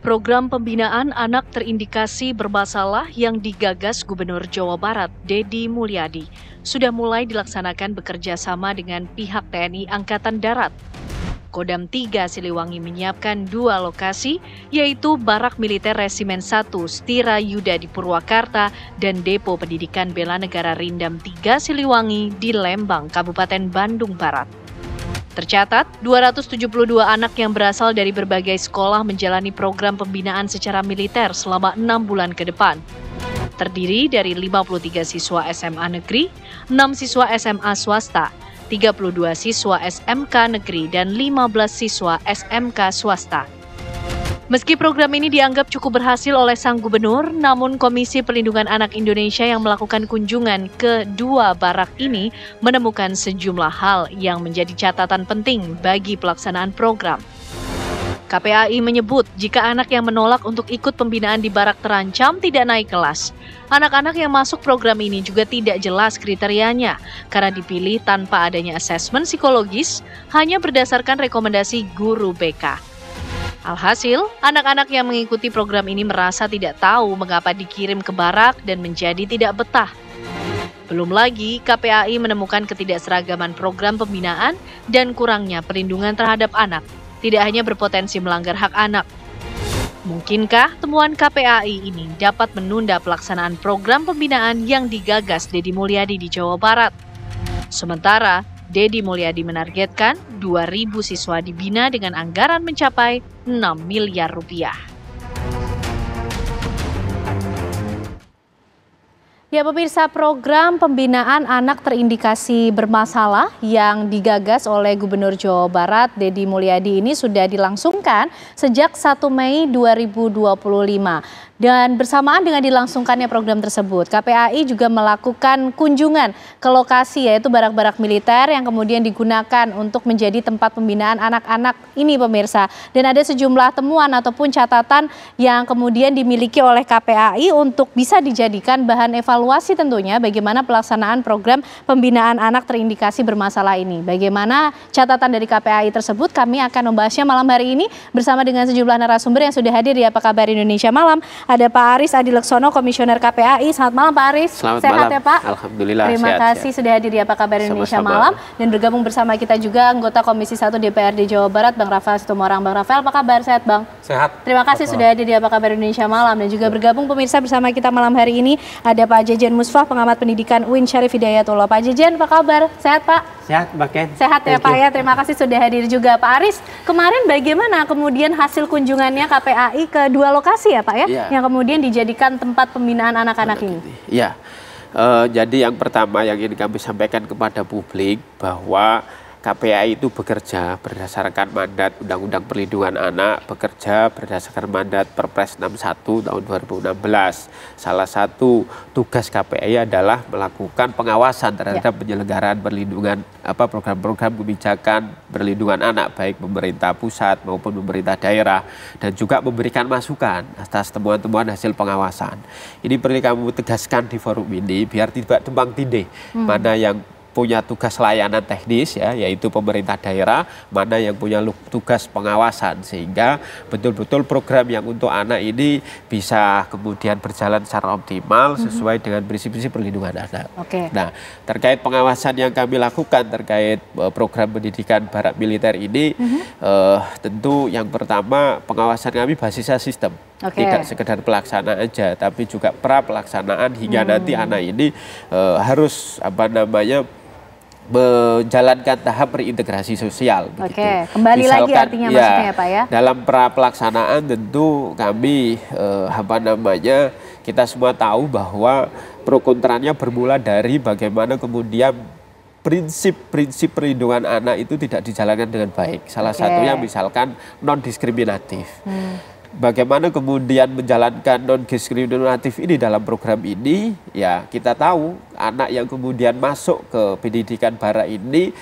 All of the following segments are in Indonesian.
Program pembinaan anak terindikasi bermasalah yang digagas Gubernur Jawa Barat, Deddy Mulyadi, sudah mulai dilaksanakan bekerja sama dengan pihak TNI Angkatan Darat. Kodam 3 Siliwangi menyiapkan 2 lokasi, yaitu Barak Militer Resimen 1 Stira Yuda di Purwakarta dan Depo Pendidikan Bela Negara Rindam 3 Siliwangi di Lembang, Kabupaten Bandung Barat. Tercatat, 272 anak yang berasal dari berbagai sekolah menjalani program pembinaan secara militer selama 6 bulan ke depan. Terdiri dari 53 siswa SMA negeri, 6 siswa SMA swasta, 32 siswa SMK negeri, dan 15 siswa SMK swasta. Meski program ini dianggap cukup berhasil oleh sang gubernur, namun Komisi Perlindungan Anak Indonesia yang melakukan kunjungan ke 2 barak ini menemukan sejumlah hal yang menjadi catatan penting bagi pelaksanaan program. KPAI menyebut jika anak yang menolak untuk ikut pembinaan di barak terancam tidak naik kelas. Anak-anak yang masuk program ini juga tidak jelas kriterianya karena dipilih tanpa adanya asesmen psikologis, hanya berdasarkan rekomendasi guru BK. Alhasil, anak-anak yang mengikuti program ini merasa tidak tahu mengapa dikirim ke barak dan menjadi tidak betah. Belum lagi, KPAI menemukan ketidakseragaman program pembinaan dan kurangnya perlindungan terhadap anak, tidak hanya berpotensi melanggar hak anak. Mungkinkah temuan KPAI ini dapat menunda pelaksanaan program pembinaan yang digagas Deddy Mulyadi di Jawa Barat? Sementara, Deddy Mulyadi menargetkan 2.000 siswa dibina dengan anggaran mencapai 6 miliar rupiah. Ya pemirsa, program pembinaan anak terindikasi bermasalah yang digagas oleh Gubernur Jawa Barat Deddy Mulyadi ini sudah dilangsungkan sejak 1 Mei 2025. Dan bersamaan dengan dilangsungkannya program tersebut, KPAI juga melakukan kunjungan ke lokasi yaitu barak-barak militer yang kemudian digunakan untuk menjadi tempat pembinaan anak-anak ini pemirsa. Dan ada sejumlah temuan ataupun catatan yang kemudian dimiliki oleh KPAI untuk bisa dijadikan bahan evaluasi tentunya bagaimana pelaksanaan program pembinaan anak terindikasi bermasalah ini. Bagaimana catatan dari KPAI tersebut kami akan membahasnya malam hari ini bersama dengan sejumlah narasumber yang sudah hadir di Apa Kabar Indonesia Malam. Ada Pak Aris Adileksono, Komisioner KPAI. Selamat malam Pak Aris. Selamat sehat malam. Ya Pak? Alhamdulillah Terima kasih sudah hadir di Apa Kabar Indonesia Malam. Dan bergabung bersama kita juga anggota Komisi 1 DPRD Jawa Barat, Bang Rafael Situmorang. Bang Rafael, apa kabar? Sehat Bang? Sehat. Terima kasih sudah hadir di Apa Kabar Indonesia Malam. Dan juga bergabung pemirsa bersama kita malam hari ini ada Pak Jejen Musfah, Pengamat Pendidikan UIN Syarif Hidayatullah. Pak Jejen, apa kabar? Sehat Pak? Sehat Mbak Ken. Sehat ya Pak ya, terima kasih sudah hadir juga. Pak Aris, kemarin bagaimana kemudian hasil kunjungannya KPAI ke 2 lokasi ya Pak ya, yang kemudian dijadikan tempat pembinaan anak-anak ini? Ya, jadi yang pertama yang ingin kami sampaikan kepada publik bahwa KPAI itu bekerja berdasarkan mandat Undang-Undang Perlindungan Anak, bekerja berdasarkan mandat Perpres 61 tahun 2016. Salah satu tugas KPAI adalah melakukan pengawasan terhadap penyelenggaraan perlindungan program-program kebijakan perlindungan anak baik pemerintah pusat maupun pemerintah daerah, dan juga memberikan masukan atas temuan-temuan hasil pengawasan. Ini perlu kami tegaskan di forum ini biar tidak tumpang tindih mana yang punya tugas layanan teknis ya, yaitu pemerintah daerah, mana yang punya tugas pengawasan, sehingga betul-betul program yang untuk anak ini bisa kemudian berjalan secara optimal sesuai dengan prinsip-prinsip perlindungan anak. Nah, terkait pengawasan yang kami lakukan terkait program pendidikan barak militer ini, tentu yang pertama pengawasan kami basisnya sistem. Tidak sekedar pelaksanaan aja, tapi juga pra pelaksanaan hingga nanti anak ini harus menjalankan tahap reintegrasi sosial. Kembali lagi artinya maksudnya ya Pak ya. Dalam pra pelaksanaan tentu kami kita semua tahu bahwa pro kontranya bermula dari bagaimana kemudian prinsip-prinsip perlindungan anak itu tidak dijalankan dengan baik. Salah satunya misalkan non diskriminatif. Bagaimana kemudian menjalankan non-diskriminatif ini dalam program ini, ya kita tahu anak yang kemudian masuk ke pendidikan barak ini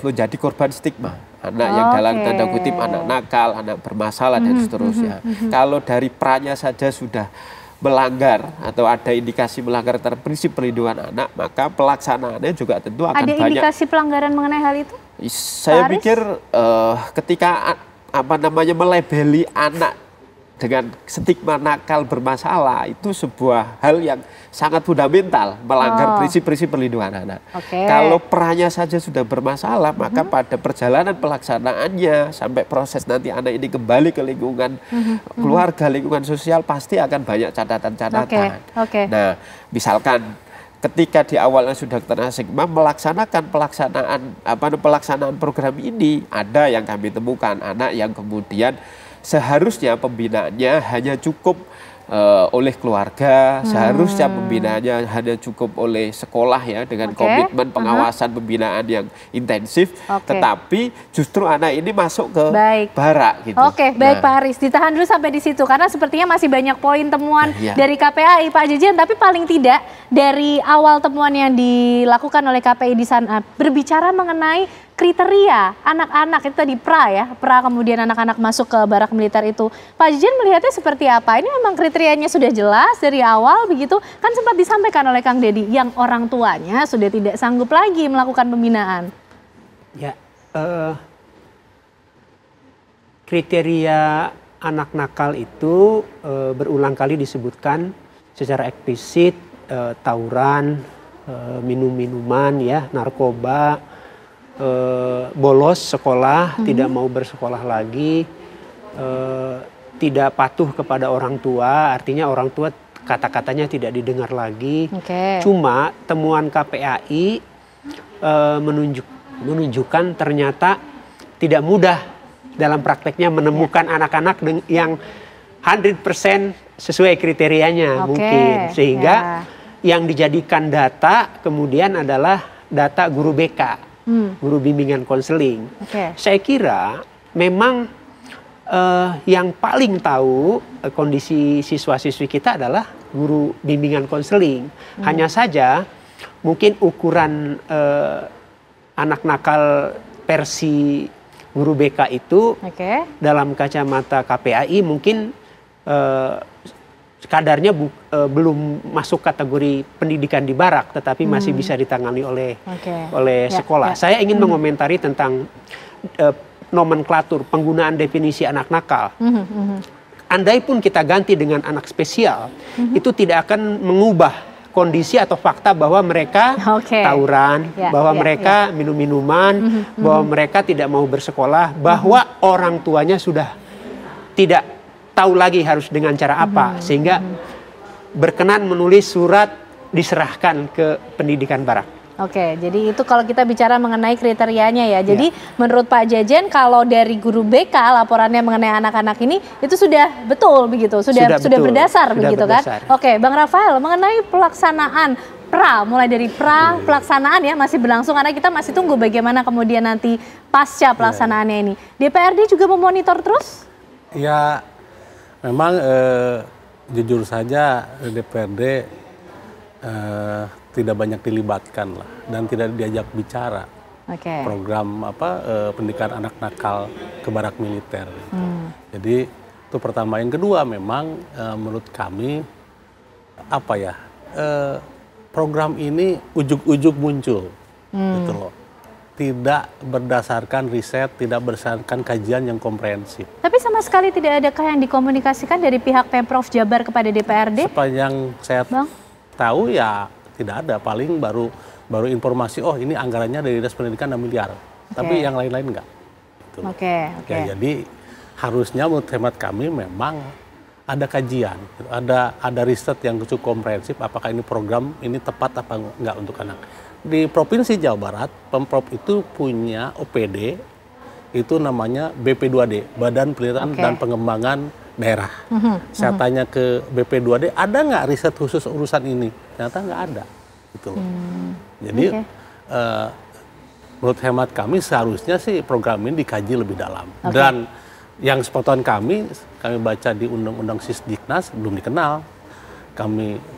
menjadi korban stigma. Anak yang dalam tanda kutip anak nakal, anak bermasalah dan seterusnya. Kalau dari pranya saja sudah melanggar atau ada indikasi melanggar terhadap prinsip perlindungan anak, maka pelaksanaannya juga tentu akan banyak. Ada indikasi pelanggaran mengenai hal itu? Saya pikir ketika melabeli anak dengan stigma nakal bermasalah itu sebuah hal yang sangat fundamental, melanggar prinsip-prinsip perlindungan anak. Kalau perannya saja sudah bermasalah, maka pada perjalanan pelaksanaannya sampai proses nanti anak ini kembali ke lingkungan keluarga, lingkungan sosial pasti akan banyak catatan-catatan. Nah, misalkan ketika di awalnya sudah kena stigma, pelaksanaan program ini ada yang kami temukan anak yang kemudian seharusnya pembinaannya hanya cukup oleh keluarga, seharusnya pembinaannya hanya cukup oleh sekolah ya dengan komitmen pengawasan pembinaan yang intensif, tetapi justru anak ini masuk ke barak gitu. Baik Pak Haris, ditahan dulu sampai di situ karena sepertinya masih banyak poin temuan dari KPAI Pak Jejen, tapi paling tidak dari awal temuan yang dilakukan oleh KPAI di sana berbicara mengenai kriteria anak-anak itu tadi pra kemudian anak-anak masuk ke barak militer itu. Pak Jejen melihatnya seperti apa? Ini memang kriterianya sudah jelas dari awal begitu? Kan sempat disampaikan oleh Kang Deddy yang orang tuanya sudah tidak sanggup lagi melakukan pembinaan. Ya, kriteria anak nakal itu berulang kali disebutkan secara eksplisit, tawuran, minum-minuman ya, narkoba, bolos sekolah, tidak mau bersekolah lagi, tidak patuh kepada orang tua, artinya orang tua kata-katanya tidak didengar lagi. Cuma temuan KPAI menunjukkan ternyata tidak mudah dalam prakteknya menemukan anak-anak yang 100% sesuai kriterianya mungkin. Sehingga yang dijadikan data kemudian adalah data guru BK. Guru bimbingan konseling. Saya kira memang yang paling tahu kondisi siswa-siswi kita adalah guru bimbingan konseling. Hanya saja mungkin ukuran anak nakal versi guru BK itu dalam kacamata KPAI mungkin kadarnya belum masuk kategori pendidikan di barak, tetapi masih bisa ditangani oleh sekolah. Saya ingin mengomentari tentang nomenklatur penggunaan definisi anak nakal. Andai pun kita ganti dengan anak spesial, itu tidak akan mengubah kondisi atau fakta bahwa mereka tawuran, bahwa mereka minum-minuman, bahwa mereka tidak mau bersekolah, bahwa orang tuanya sudah tidak tahu lagi harus dengan cara apa, sehingga berkenan menulis surat diserahkan ke pendidikan barak. Jadi itu kalau kita bicara mengenai kriterianya ya. Jadi menurut Pak Jejen kalau dari guru BK laporannya mengenai anak-anak ini itu sudah betul begitu, sudah berdasar begitu kan? Bang Rafael mengenai pelaksanaan mulai dari pelaksanaan ya masih berlangsung karena kita masih tunggu bagaimana kemudian nanti pasca pelaksanaannya ini. DPRD juga memonitor terus? Ya. Memang jujur saja DPRD tidak banyak dilibatkan lah dan tidak diajak bicara program pendidikan anak nakal ke barak militer. Jadi itu pertama. Yang kedua memang menurut kami program ini ujug-ujug muncul gitu loh. Tidak berdasarkan riset, tidak berdasarkan kajian yang komprehensif. Tapi sama sekali tidak adakah yang dikomunikasikan dari pihak Pemprov Jabar kepada DPRD? Sepanjang saya tahu ya tidak ada, paling baru informasi ini anggarannya dari Dinas Pendidikan 6 miliar. Tapi yang lain-lain enggak. Gitu. Ya, jadi harusnya menurut hemat kami memang ada kajian, ada riset yang cukup komprehensif apakah ini program ini tepat apa enggak untuk anak. Di Provinsi Jawa Barat, Pemprov itu punya OPD, itu namanya BP2D, Badan Penelitian dan Pengembangan Daerah. Saya tanya ke BP2D, ada nggak riset khusus urusan ini? Ternyata nggak ada. Gitu loh. Jadi, menurut hemat kami seharusnya sih program ini dikaji lebih dalam. Dan yang sepengetahuan kami baca di Undang-Undang Sisdiknas belum dikenal.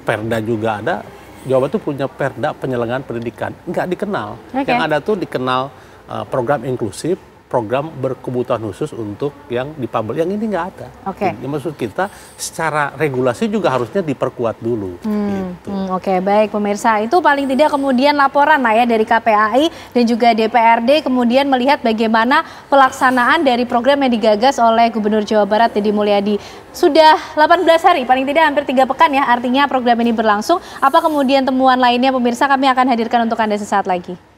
Perda juga ada. Jawa Barat itu punya perda penyelenggaraan pendidikan, nggak dikenal. Yang ada tuh dikenal program inklusif, program berkebutuhan khusus untuk yang difabel. Yang ini nggak ada. Jadi, maksud kita secara regulasi juga harusnya diperkuat dulu. Gitu. Oke, baik pemirsa. Itu paling tidak kemudian laporan lah ya dari KPAI dan juga DPRD kemudian melihat bagaimana pelaksanaan dari program yang digagas oleh Gubernur Jawa Barat Deddy Mulyadi. Sudah 18 hari, paling tidak hampir 3 pekan ya, artinya program ini berlangsung. Apa kemudian temuan lainnya pemirsa, kami akan hadirkan untuk Anda sesaat lagi.